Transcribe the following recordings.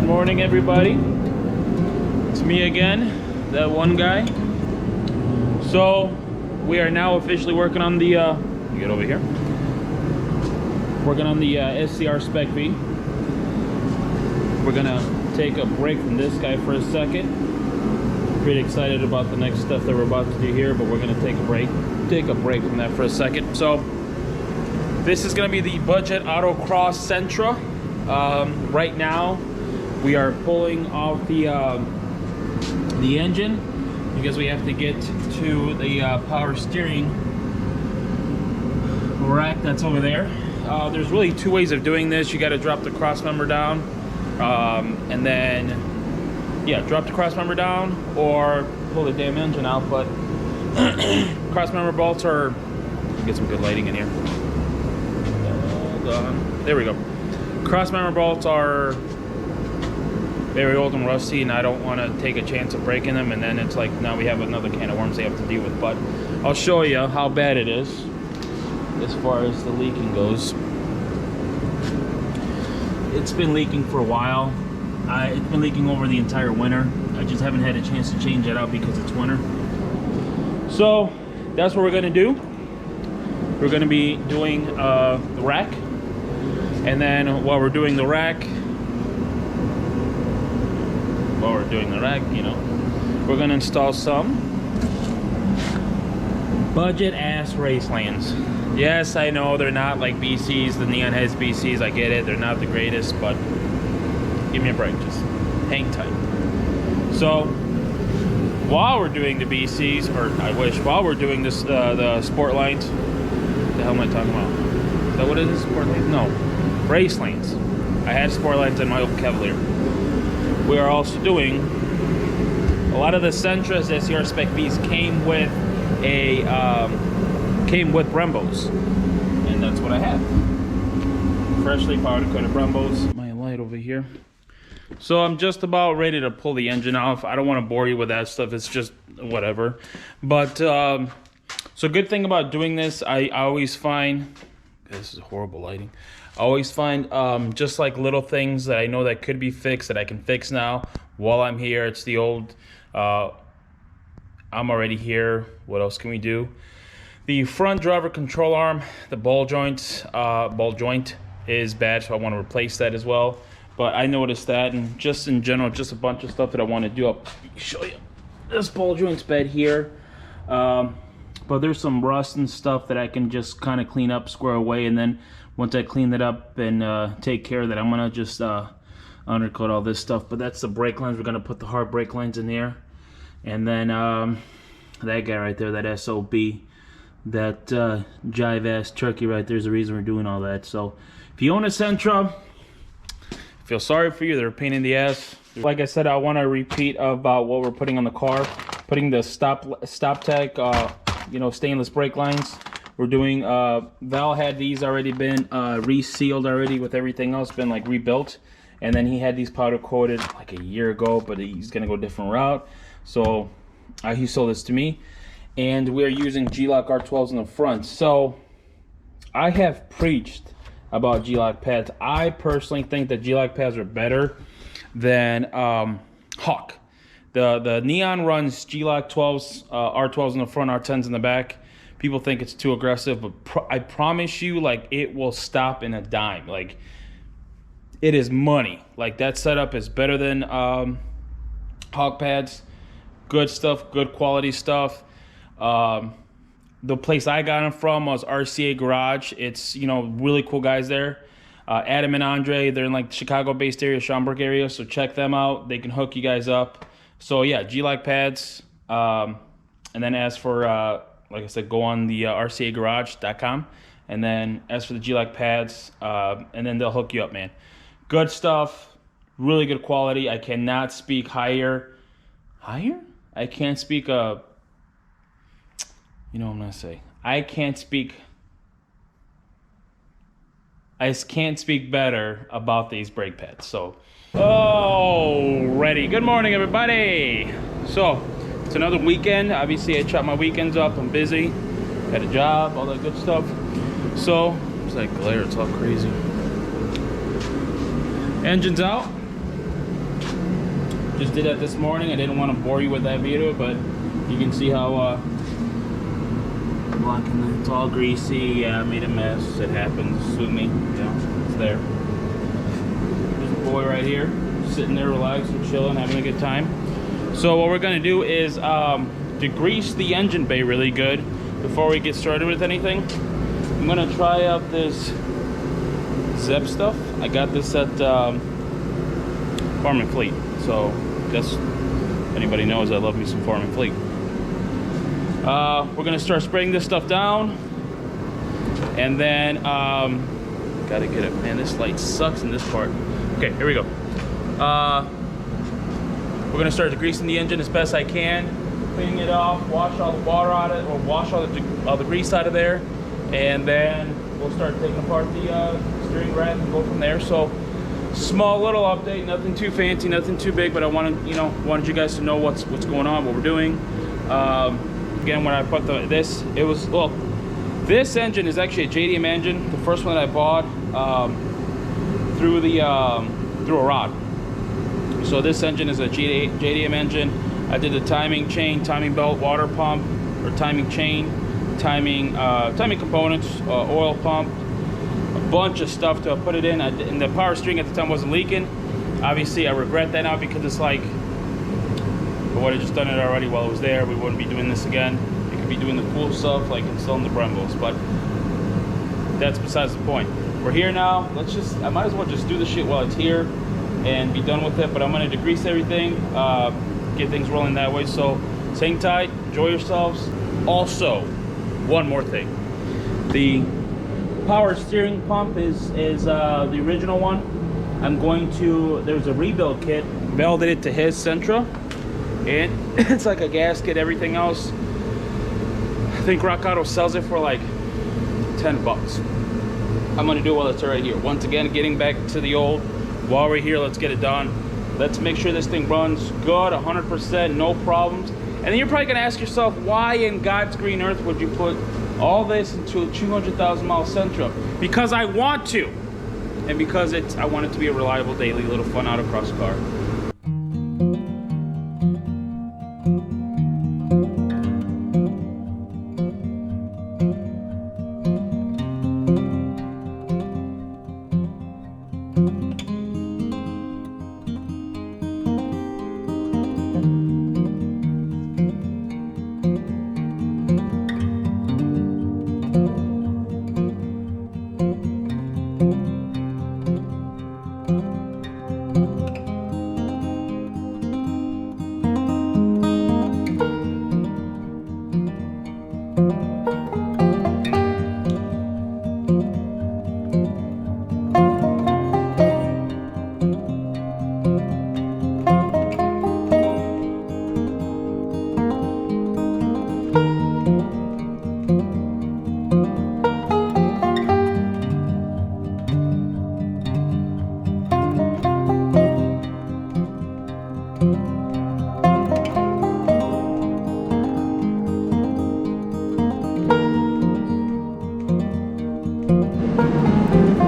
Good morning, everybody. It's me again, that one guy. So we are now officially working on the you get over here, working on the Sentra Spec V. We're gonna take a break from this guy for a second. Pretty excited about the next stuff that we're about to do here, but we're gonna take a break from that for a second. So this is gonna be the budget autocross Sentra. Right now we are pulling off the engine because we have to get to the power steering rack that's over there. There's really two ways of doing this. You got to drop the cross member down, and then drop the cross member down or pull the damn engine out. But cross member bolts are, get some good lighting in here. There we go. Cross member bolts are very old and rusty, and I don't want to take a chance of breaking them, and then it's like now we have another can of worms they have to deal with. But I'll show you how bad it is as far as the leaking goes. It's been leaking for a while. It's been leaking over the entire winter. I just haven't had a chance to change it out because it's winter. So that's what we're going to do. We're going to be doing the rack, and then while we're doing the rack, you know, we're gonna install some budget ass race lands. Yes, I know they're not like BCs, the Neon Heads BCs, I get it, they're not the greatest, but give me a break, just hang tight. So while we're doing the BCs, or I wish, while we're doing this, the sport lines, what the hell am I talking about? Is that what it is, sport lanes? No, race lanes. I had sport lines in my old Cavalier. We are also doing a lot of the Sentras Sentra Spec Vs came with Brembos, and that's what I have. Freshly powder coated Brembos. My light over here. So I'm just about ready to pull the engine off. I don't want to bore you with that stuff. It's just whatever. But so good thing about doing this, I always find, this is horrible lighting. I always find just like little things that I know that could be fixed that I can fix now while I'm here. It's the old, I'm already here. What else can we do? The front driver control arm, the ball joint is bad, so I want to replace that as well. But I noticed that, and just in general, just a bunch of stuff that I want to do. I'll show you. This ball joint's bad here. But there's some rust and stuff that I can just kind of clean up, square away, and then once I clean it up and take care of that, I'm gonna just undercoat all this stuff. But that's the brake lines. We're gonna put the hard brake lines in there, and then that guy right there, that SOB, that jive ass turkey right there is the reason we're doing all that. So if you own a Sentra, I feel sorry for you. They're a pain in the ass. Like I said, I want to repeat about what we're putting on the car. Putting the stop tech, you know, stainless brake lines. We're doing Val had these already been resealed already with everything else, been like rebuilt, and then he had these powder coated like a year ago, but he's gonna go a different route, so he sold this to me. And we're using G-Lock R12s in the front. So I have preached about G-Lock pads. I personally think that G-Lock pads are better than Hawk. The Neon runs G-Lock 12s, R12s in the front, R10s in the back. People think it's too aggressive, but I promise you, like, it will stop in a dime. Like, it is money. Like, that setup is better than Hawk pads. Good stuff, good quality stuff. The place I got them from was RCA Garage. It's, you know, really cool guys there. Adam and Andre, they're in like the Chicago-based area, Schaumburg area, so check them out. They can hook you guys up. So yeah, G-Lock pads. And then as for like I said, go on the rcagarage.com, and then as for the G-Lock pads, and then they'll hook you up, man. Good stuff, really good quality. I cannot speak higher? I can't speak, you know what I'm gonna say. I can't speak better about these brake pads. So, ready. Good morning, everybody. So, it's another weekend. Obviously, I chop my weekends up. I'm busy. Had a job, all that good stuff. So, it's like glare. It's all crazy. Engine's out. Just did that this morning. I didn't want to bore you with that video, but you can see how it's all greasy. Yeah, I made a mess. It happens. Sue me. Yeah, it's there. There's a boy right here, sitting there relaxing, chilling, having a good time. So what we're gonna do is degrease the engine bay really good before we get started with anything. I'm gonna try out this Zeb stuff. I got this at Farm and Fleet. So guess anybody knows I love me some Farm and Fleet. We're gonna start spraying this stuff down, and then gotta get it. Man, this light sucks in this part. Okay, here we go. We're gonna start degreasing the engine as best I can, cleaning it off, wash all the water out of it, or wash all the grease out of there, and then we'll start taking apart the steering rack and go from there. So small little update, nothing too fancy, nothing too big, but I wanted you guys to know what's going on, what we're doing. Again, when I put this engine is actually a JDM engine, the first one that I bought through a rod. So this engine is a JDM engine. I did the timing chain, timing belt, water pump, or timing chain, timing components, oil pump, a bunch of stuff to put it in. And the power steering at the time wasn't leaking. Obviously, I regret that now, because it's like, I would have just done it already while it was there. We wouldn't be doing this again. We could be doing the cool stuff like installing the Brembos, but that's besides the point. We're here now. I might as well just do the shit while it's here and be done with it. But I'm gonna degrease everything, get things rolling that way. So hang tight, enjoy yourselves. Also, one more thing. The power steering pump is the original one. There's a rebuild kit, welded it to his Sentra. And it's like a gasket, everything else. I think Rock Auto sells it for like 10 bucks. I'm gonna do it while it's right here. Once again, getting back to the old, while we're here, let's get it done. Let's make sure this thing runs good, 100%, no problems. And then you're probably gonna ask yourself, why in God's green earth would you put all this into a 200,000 mile Sentra? Because I want to. And because I want it to be a reliable, daily, little fun autocross car.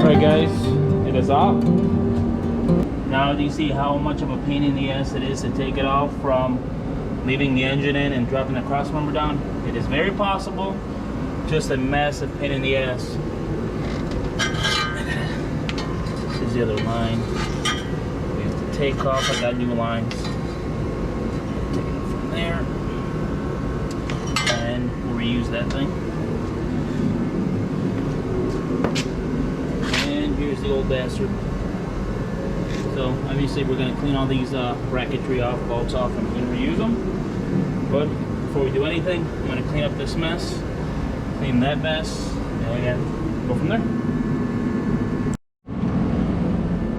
Alright guys, it is off. Now do you see how much of a pain in the ass it is to take it off from leaving the engine in and dropping the cross member down? It is very possible, just a massive pain in the ass. This is the other line. We have to take off. I got new lines. Take it from there and we'll reuse that thing. Here's the old bastard. So obviously we're going to clean all these bracketry off, bolts off, and we're going to reuse them. But before we do anything, I'm going to clean up this mess, clean that mess, and go from there.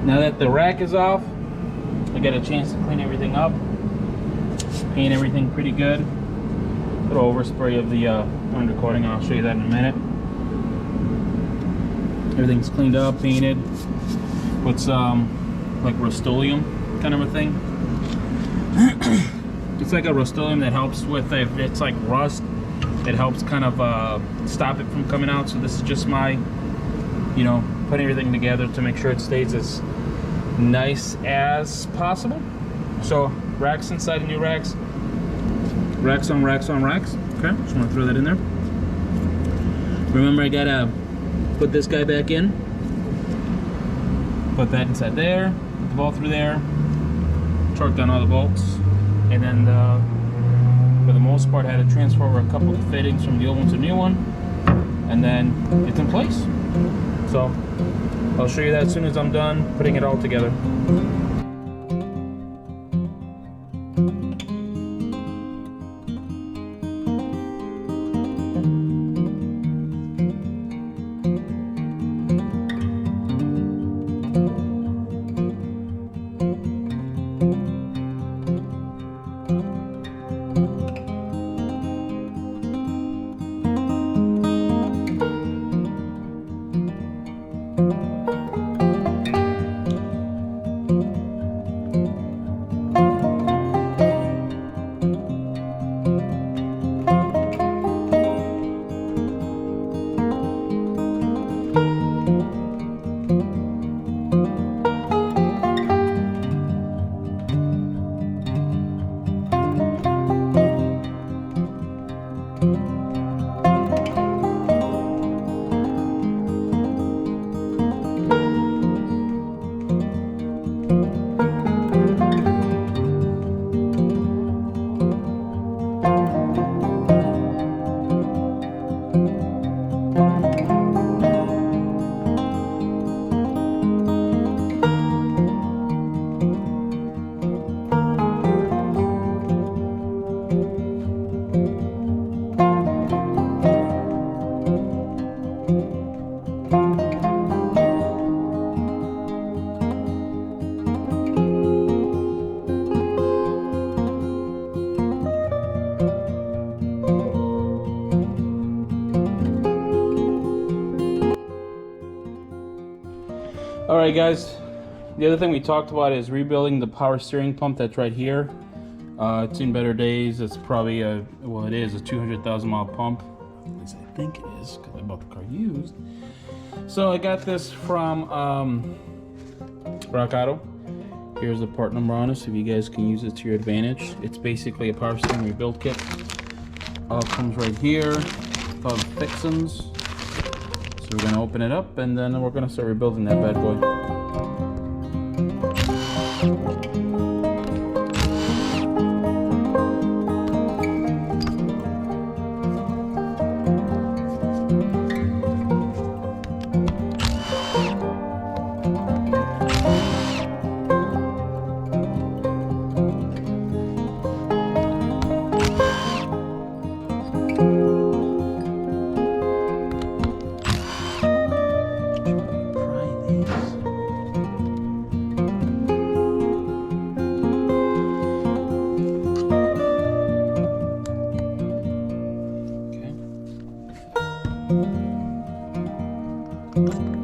Now that the rack is off, I got a chance to clean everything up, paint everything pretty good. Little overspray of the undercoating, I'll show you that in a minute. Everything's cleaned up, painted with like Rust-Oleum kind of a thing. It's like a Rust-Oleum that helps with, if it's like rust, it helps kind of stop it from coming out. So this is just my, you know, putting everything together to make sure it stays as nice as possible. So racks inside the new racks. Racks on racks on racks. Okay, just want to throw that in there. Remember, I gotta put this guy back in. Put that inside there. Put the bolt through there. Torque down all the bolts. And then for the most part, I had to transfer over a couple of fittings from the old one to the new one. And then it's in place. So I'll show you that as soon as I'm done putting it all together. Alright guys, the other thing we talked about is rebuilding the power steering pump that's right here. It's seen better days. It's probably well, it is a 200,000 mile pump. At least I think it is, because I bought the car used. So I got this from Rock Auto. Here's the part number on it, so you guys can use it to your advantage. It's basically a power steering rebuild kit. All comes right here, all the fixins. So we're gonna open it up and then we're gonna start rebuilding that bad boy. Okay.